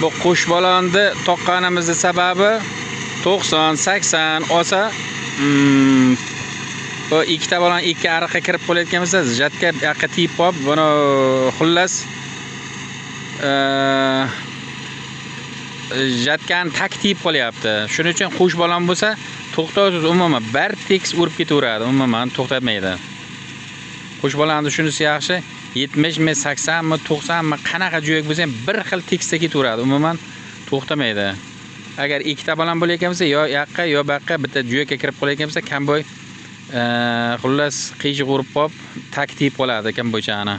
Bu qush balonni toqqanimizning sababi 90, 80 olsa, bu ikkita balon ikki ariqqa kirib qolayotganimizda jatka yoqqa tiyib qolib, buni xullas jatkan tak tiyib qolyapti. Shuning uchun qush balon bo'lsa, to'xtovsiz umuman bir tekis urib ketaveradi, umuman to'xtatmaydi. Qush balonni shunisi yaxshi, 70 mi, 80 mi, 90 mi qanaqa jo'yak bo'lsa ham bir xil tekisda ketaveradi, umuman to'xtamaydi. Agar ikkita balon bo'layotgan bo'lsa, yo yoqqa yo bu yoqqa bitta jo'yakka kirib qolayotgan bo'lsa, kamboy xullas qiyshiq urib qolib, tak tiyib qoladi kamboychani.